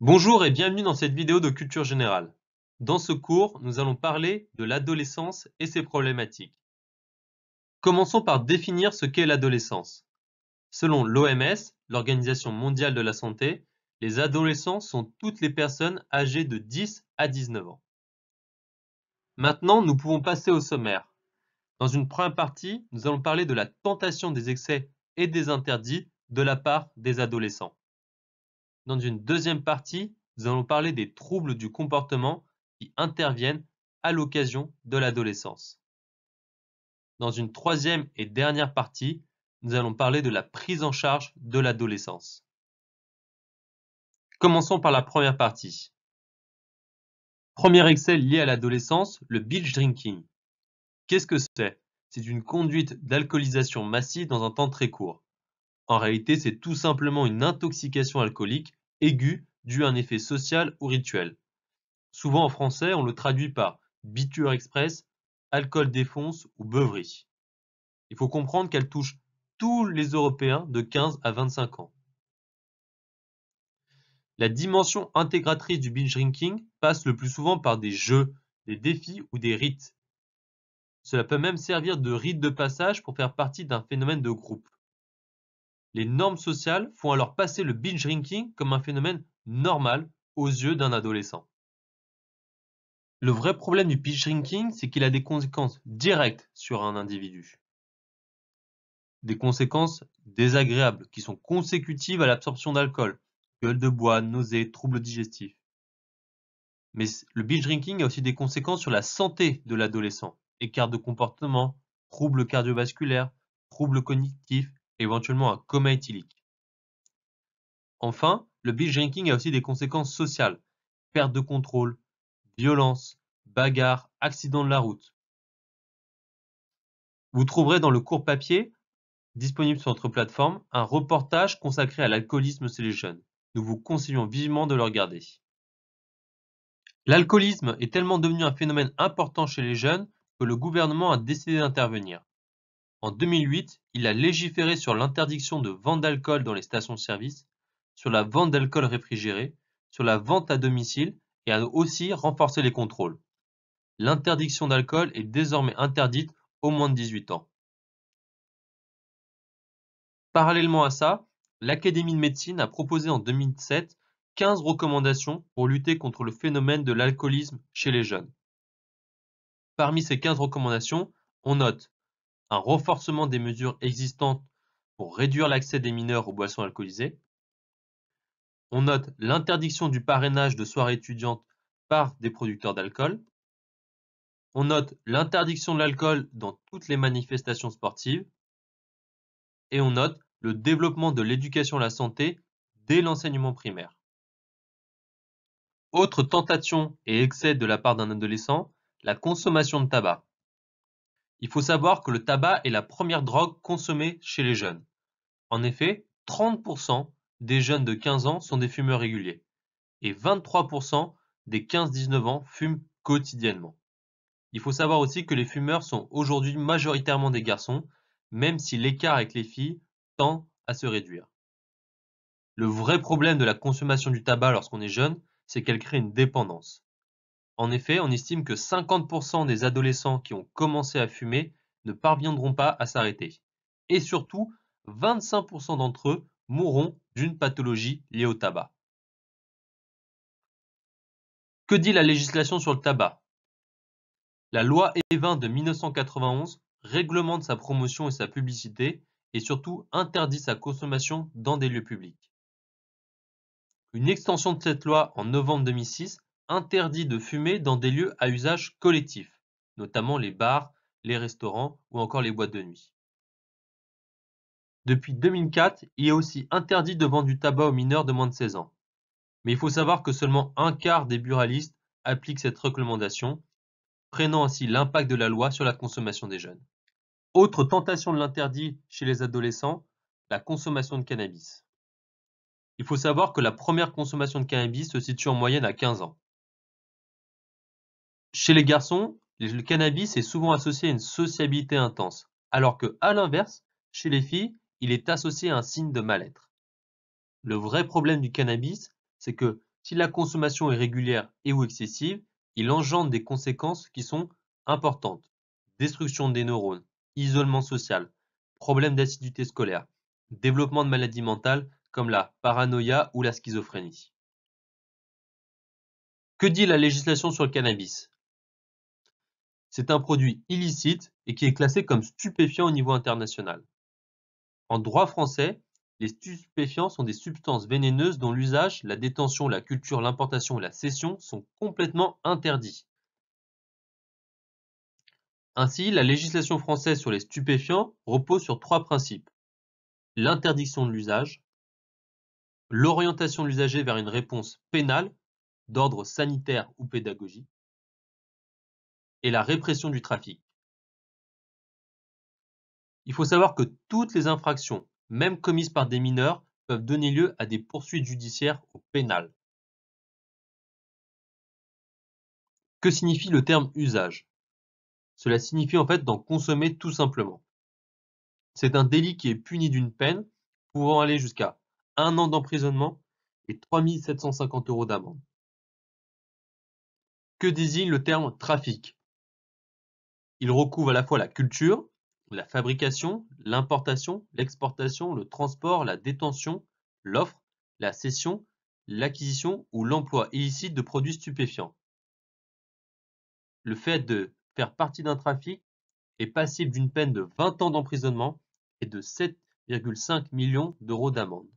Bonjour et bienvenue dans cette vidéo de culture générale. Dans ce cours, nous allons parler de l'adolescence et ses problématiques. Commençons par définir ce qu'est l'adolescence. Selon l'OMS, l'Organisation mondiale de la santé, les adolescents sont toutes les personnes âgées de 10 à 19 ans. Maintenant, nous pouvons passer au sommaire. Dans une première partie, nous allons parler de la tentation des excès et des interdits de la part des adolescents. Dans une deuxième partie, nous allons parler des troubles du comportement qui interviennent à l'occasion de l'adolescence. Dans une troisième et dernière partie, nous allons parler de la prise en charge de l'adolescence. Commençons par la première partie. Premier excès lié à l'adolescence, le binge drinking. Qu'est-ce que c'est? C'est une conduite d'alcoolisation massive dans un temps très court. En réalité, c'est tout simplement une intoxication alcoolique aiguë due à un effet social ou rituel. Souvent en français, on le traduit par biture express, alcool défonce ou beuverie. Il faut comprendre qu'elle touche tous les Européens de 15 à 25 ans. La dimension intégratrice du binge drinking passe le plus souvent par des jeux, des défis ou des rites. Cela peut même servir de rite de passage pour faire partie d'un phénomène de groupe. Les normes sociales font alors passer le binge drinking comme un phénomène normal aux yeux d'un adolescent. Le vrai problème du binge drinking, c'est qu'il a des conséquences directes sur un individu. Des conséquences désagréables qui sont consécutives à l'absorption d'alcool, gueule de bois, nausées, troubles digestifs. Mais le binge drinking a aussi des conséquences sur la santé de l'adolescent, écart de comportement, troubles cardiovasculaires, troubles cognitifs, éventuellement un coma éthylique. Enfin, le binge drinking a aussi des conséquences sociales, perte de contrôle, violence, bagarres, accidents de la route. Vous trouverez dans le cours papier, disponible sur notre plateforme, un reportage consacré à l'alcoolisme chez les jeunes. Nous vous conseillons vivement de le regarder. L'alcoolisme est tellement devenu un phénomène important chez les jeunes que le gouvernement a décidé d'intervenir. En 2008, il a légiféré sur l'interdiction de vente d'alcool dans les stations-service, sur la vente d'alcool réfrigéré, sur la vente à domicile et a aussi renforcé les contrôles. L'interdiction d'alcool est désormais interdite aux moins de 18 ans. Parallèlement à ça, l'Académie de médecine a proposé en 2007 15 recommandations pour lutter contre le phénomène de l'alcoolisme chez les jeunes. Parmi ces 15 recommandations, on note un renforcement des mesures existantes pour réduire l'accès des mineurs aux boissons alcoolisées. On note l'interdiction du parrainage de soirées étudiantes par des producteurs d'alcool. On note l'interdiction de l'alcool dans toutes les manifestations sportives. Et on note le développement de l'éducation à la santé dès l'enseignement primaire. Autre tentation et excès de la part d'un adolescent, la consommation de tabac. Il faut savoir que le tabac est la première drogue consommée chez les jeunes. En effet, 30% des jeunes de 15 ans sont des fumeurs réguliers et 23% des 15-19 ans fument quotidiennement. Il faut savoir aussi que les fumeurs sont aujourd'hui majoritairement des garçons, même si l'écart avec les filles tend à se réduire. Le vrai problème de la consommation du tabac lorsqu'on est jeune, c'est qu'elle crée une dépendance. En effet, on estime que 50% des adolescents qui ont commencé à fumer ne parviendront pas à s'arrêter. Et surtout, 25% d'entre eux mourront d'une pathologie liée au tabac. Que dit la législation sur le tabac? La loi E20 de 1991 réglemente sa promotion et sa publicité et surtout interdit sa consommation dans des lieux publics. Une extension de cette loi en novembre 2006 interdit de fumer dans des lieux à usage collectif, notamment les bars, les restaurants ou encore les boîtes de nuit. Depuis 2004, il est aussi interdit de vendre du tabac aux mineurs de moins de 16 ans. Mais il faut savoir que seulement un quart des buralistes appliquent cette recommandation, freinant ainsi l'impact de la loi sur la consommation des jeunes. Autre tentation de l'interdit chez les adolescents, la consommation de cannabis. Il faut savoir que la première consommation de cannabis se situe en moyenne à 15 ans. Chez les garçons, le cannabis est souvent associé à une sociabilité intense, alors que, à l'inverse, chez les filles, il est associé à un signe de mal-être. Le vrai problème du cannabis, c'est que Si la consommation est régulière et ou excessive, il engendre des conséquences qui sont importantes. Destruction des neurones, isolement social, problème d'assiduité scolaire, développement de maladies mentales comme la paranoïa ou la schizophrénie. Que dit la législation sur le cannabis? C'est un produit illicite et qui est classé comme stupéfiant au niveau international. En droit français, les stupéfiants sont des substances vénéneuses dont l'usage, la détention, la culture, l'importation et la cession sont complètement interdits. Ainsi, la législation française sur les stupéfiants repose sur 3 principes: l'interdiction de l'usage, l'orientation de l'usager vers une réponse pénale d'ordre sanitaire ou pédagogique, et la répression du trafic. Il faut savoir que toutes les infractions, même commises par des mineurs, peuvent donner lieu à des poursuites judiciaires au pénal. Que signifie le terme usage? Cela signifie en fait d'en consommer tout simplement. C'est un délit qui est puni d'une peine pouvant aller jusqu'à 1 an d'emprisonnement et 3 750 € d'amende. Que désigne le terme trafic? Il recouvre à la fois la culture, la fabrication, l'importation, l'exportation, le transport, la détention, l'offre, la cession, l'acquisition ou l'emploi illicite de produits stupéfiants. Le fait de faire partie d'un trafic est passible d'une peine de 20 ans d'emprisonnement et de 7,5 millions € d'amende.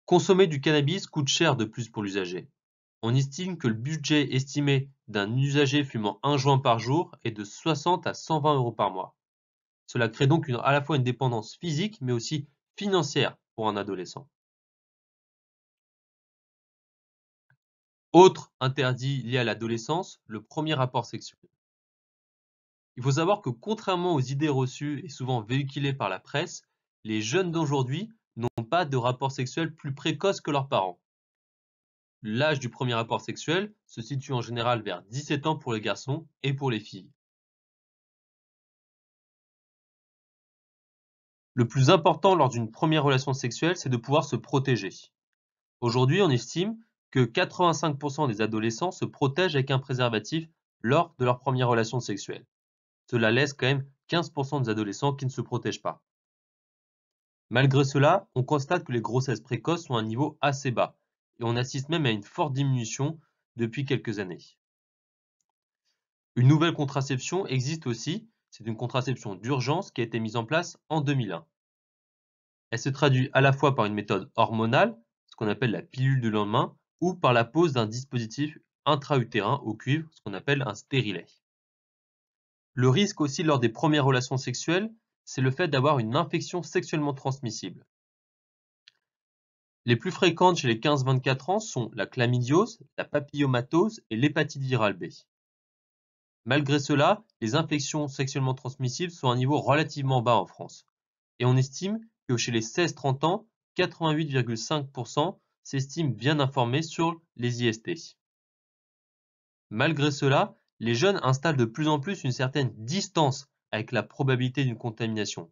Consommer du cannabis coûte cher de plus pour l'usager. On estime que le budget estimé d'un usager fumant un joint par jour est de 60 à 120 € par mois. Cela crée donc à la fois une dépendance physique mais aussi financière pour un adolescent. Autre interdit lié à l'adolescence, le premier rapport sexuel. Il faut savoir que contrairement aux idées reçues et souvent véhiculées par la presse, les jeunes d'aujourd'hui n'ont pas de rapport sexuel plus précoce que leurs parents. L'âge du premier rapport sexuel se situe en général vers 17 ans pour les garçons et pour les filles. Le plus important lors d'une première relation sexuelle, c'est de pouvoir se protéger. Aujourd'hui, on estime que 85% des adolescents se protègent avec un préservatif lors de leur première relation sexuelle. Cela laisse quand même 15% des adolescents qui ne se protègent pas. Malgré cela, on constate que les grossesses précoces sont à un niveau assez bas et on assiste même à une forte diminution depuis quelques années. Une nouvelle contraception existe aussi, c'est une contraception d'urgence qui a été mise en place en 2001. Elle se traduit à la fois par une méthode hormonale, ce qu'on appelle la pilule du lendemain, ou par la pose d'un dispositif intra-utérin au cuivre, ce qu'on appelle un stérilet. Le risque aussi lors des premières relations sexuelles, c'est le fait d'avoir une infection sexuellement transmissible. Les plus fréquentes chez les 15-24 ans sont la chlamydiose, la papillomatose et l'hépatite virale B. Malgré cela, les infections sexuellement transmissibles sont à un niveau relativement bas en France. Et on estime que chez les 16-30 ans, 88,5% s'estiment bien informés sur les IST. Malgré cela, les jeunes installent de plus en plus une certaine distance avec la probabilité d'une contamination.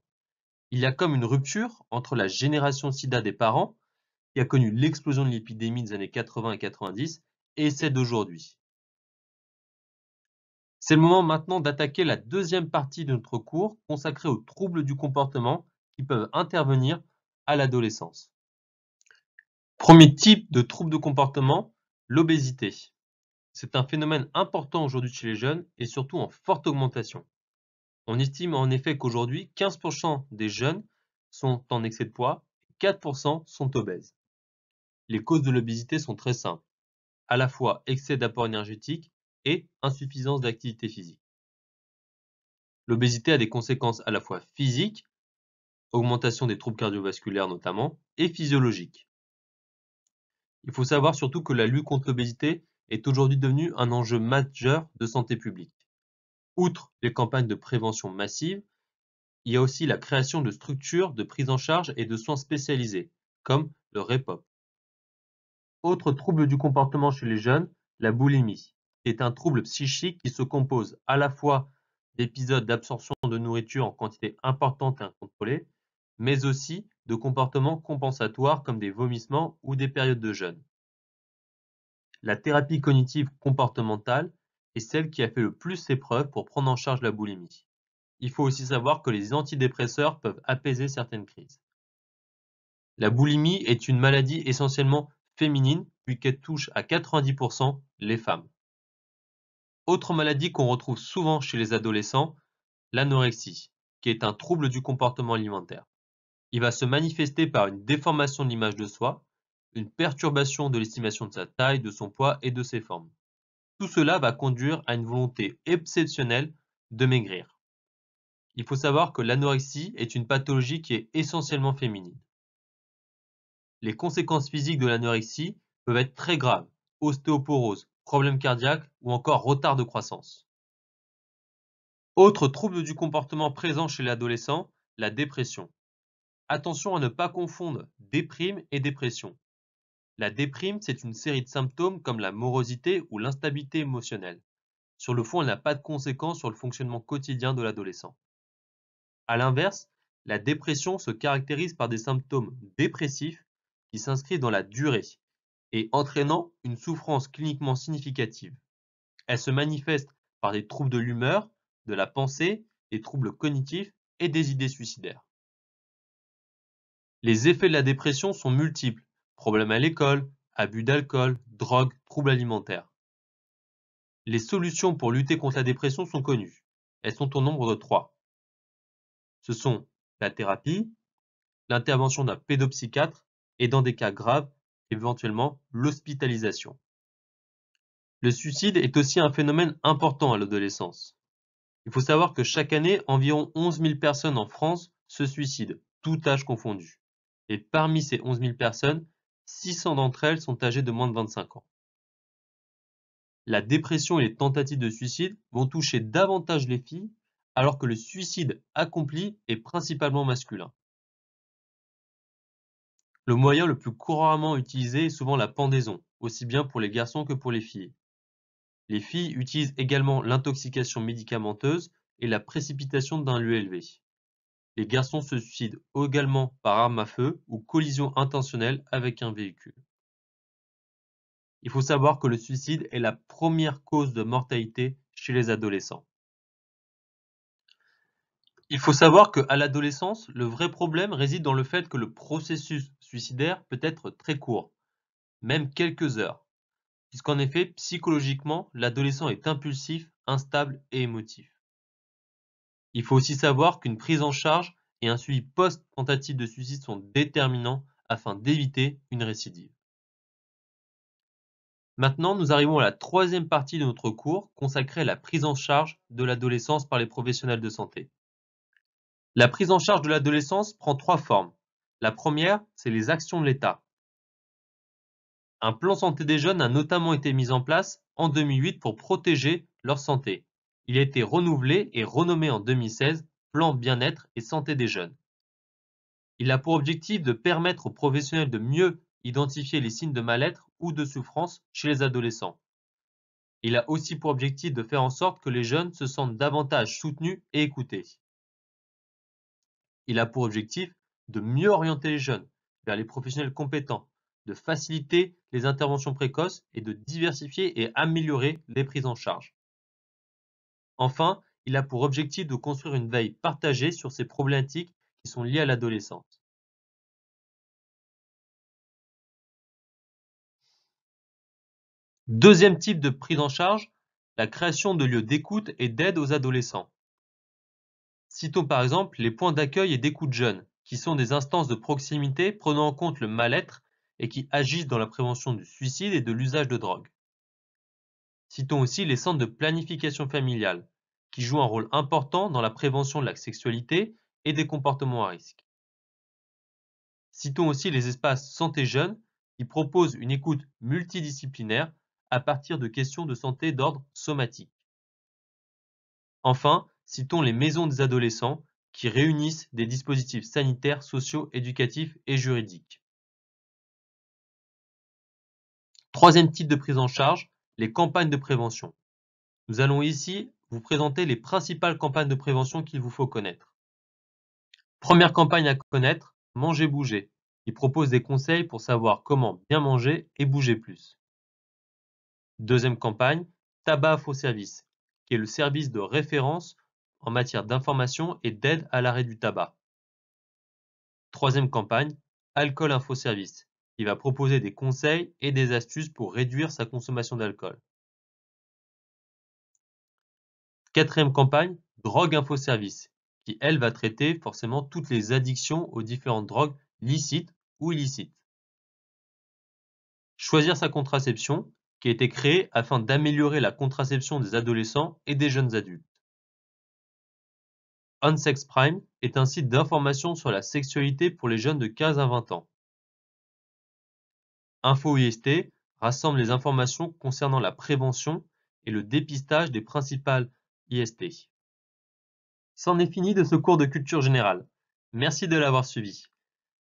Il y a comme une rupture entre la génération sida des parents, qui a connu l'explosion de l'épidémie des années 80 et 90, et celle d'aujourd'hui. C'est le moment maintenant d'attaquer la deuxième partie de notre cours consacrée aux troubles du comportement qui peuvent intervenir à l'adolescence. Premier type de trouble de comportement, l'obésité. C'est un phénomène important aujourd'hui chez les jeunes et surtout en forte augmentation. On estime en effet qu'aujourd'hui, 15% des jeunes sont en excès de poids, 4% sont obèses. Les causes de l'obésité sont très simples, à la fois excès d'apport énergétique et insuffisance d'activité physique. L'obésité a des conséquences à la fois physiques, augmentation des troubles cardiovasculaires notamment, et physiologiques. Il faut savoir surtout que la lutte contre l'obésité est aujourd'hui devenue un enjeu majeur de santé publique. Outre les campagnes de prévention massive, il y a aussi la création de structures de prise en charge et de soins spécialisés, comme le REPOP. Autre trouble du comportement chez les jeunes, la boulimie, qui est un trouble psychique qui se compose à la fois d'épisodes d'absorption de nourriture en quantité importante et incontrôlée, mais aussi de comportements compensatoires comme des vomissements ou des périodes de jeûne. La thérapie cognitive comportementale est celle qui a fait le plus ses preuves pour prendre en charge la boulimie. Il faut aussi savoir que les antidépresseurs peuvent apaiser certaines crises. La boulimie est une maladie essentiellement féminine puisqu'elle touche à 90% les femmes. Autre maladie qu'on retrouve souvent chez les adolescents, l'anorexie, qui est un trouble du comportement alimentaire. Il va se manifester par une déformation de l'image de soi, une perturbation de l'estimation de sa taille, de son poids et de ses formes. Tout cela va conduire à une volonté exceptionnelle de maigrir. Il faut savoir que l'anorexie est une pathologie qui est essentiellement féminine. Les conséquences physiques de l'anorexie peuvent être très graves: ostéoporose, problèmes cardiaques ou encore retard de croissance. Autre trouble du comportement présent chez l'adolescent, la dépression. Attention à ne pas confondre déprime et dépression. La déprime, c'est une série de symptômes comme la morosité ou l'instabilité émotionnelle. Sur le fond, elle n'a pas de conséquences sur le fonctionnement quotidien de l'adolescent. À l'inverse, la dépression se caractérise par des symptômes dépressifs qui s'inscrivent dans la durée et entraînant une souffrance cliniquement significative. Elle se manifeste par des troubles de l'humeur, de la pensée, des troubles cognitifs et des idées suicidaires. Les effets de la dépression sont multiples: problèmes à l'école, abus d'alcool, drogue, troubles alimentaires. Les solutions pour lutter contre la dépression sont connues. Elles sont au nombre de 3. Ce sont la thérapie, l'intervention d'un pédopsychiatre et dans des cas graves, éventuellement l'hospitalisation. Le suicide est aussi un phénomène important à l'adolescence. Il faut savoir que chaque année, environ 11 000 personnes en France se suicident, tout âge confondu. Et parmi ces 11 000 personnes, 600 d'entre elles sont âgées de moins de 25 ans. La dépression et les tentatives de suicide vont toucher davantage les filles, alors que le suicide accompli est principalement masculin. Le moyen le plus couramment utilisé est souvent la pendaison, aussi bien pour les garçons que pour les filles. Les filles utilisent également l'intoxication médicamenteuse et la précipitation d'un lieu élevé. Les garçons se suicident également par arme à feu ou collision intentionnelle avec un véhicule. Il faut savoir que le suicide est la première cause de mortalité chez les adolescents. Il faut savoir qu'à l'adolescence, le vrai problème réside dans le fait que le processus suicidaire peut être très court, même quelques heures, puisqu'en effet, psychologiquement, l'adolescent est impulsif, instable et émotif. Il faut aussi savoir qu'une prise en charge et un suivi post-tentative de suicide sont déterminants afin d'éviter une récidive. Maintenant, nous arrivons à la troisième partie de notre cours consacrée à la prise en charge de l'adolescence par les professionnels de santé. La prise en charge de l'adolescence prend 3 formes. La première, c'est les actions de l'État. Un plan santé des jeunes a notamment été mis en place en 2008 pour protéger leur santé. Il a été renouvelé et renommé en 2016 Plan bien-être et santé des jeunes. Il a pour objectif de permettre aux professionnels de mieux identifier les signes de mal-être ou de souffrance chez les adolescents. Il a aussi pour objectif de faire en sorte que les jeunes se sentent davantage soutenus et écoutés. Il a pour objectif de mieux orienter les jeunes vers les professionnels compétents, de faciliter les interventions précoces et de diversifier et améliorer les prises en charge. Enfin, il a pour objectif de construire une veille partagée sur ces problématiques qui sont liées à l'adolescence. Deuxième type de prise en charge, la création de lieux d'écoute et d'aide aux adolescents. Citons par exemple les points d'accueil et d'écoute jeunes, qui sont des instances de proximité prenant en compte le mal-être et qui agissent dans la prévention du suicide et de l'usage de drogue. Citons aussi les centres de planification familiale, qui jouent un rôle important dans la prévention de la sexualité et des comportements à risque. Citons aussi les espaces santé jeunes, qui proposent une écoute multidisciplinaire à partir de questions de santé d'ordre somatique. Enfin, citons les maisons des adolescents, qui réunissent des dispositifs sanitaires, sociaux, éducatifs et juridiques. Troisième type de prise en charge, les campagnes de prévention. Nous allons ici vous présenter les principales campagnes de prévention qu'il vous faut connaître. Première campagne à connaître, Manger bouger. Il propose des conseils pour savoir comment bien manger et bouger plus. Deuxième campagne, Tabac Info Service, qui est le service de référence en matière d'information et d'aide à l'arrêt du tabac. Troisième campagne, Alcool Info Service, qui va proposer des conseils et des astuces pour réduire sa consommation d'alcool. Quatrième campagne, Drogue Info Service, qui elle va traiter forcément toutes les addictions aux différentes drogues licites ou illicites. Choisir sa contraception, qui a été créée afin d'améliorer la contraception des adolescents et des jeunes adultes. OnSex Prime est un site d'information sur la sexualité pour les jeunes de 15 à 20 ans. Info IST rassemble les informations concernant la prévention et le dépistage des principales IST. C'en est fini de ce cours de culture générale. Merci de l'avoir suivi.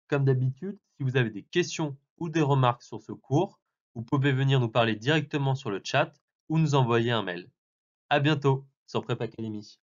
Comme d'habitude, si vous avez des questions ou des remarques sur ce cours, vous pouvez venir nous parler directement sur le chat ou nous envoyer un mail. À bientôt sur Prep Academy.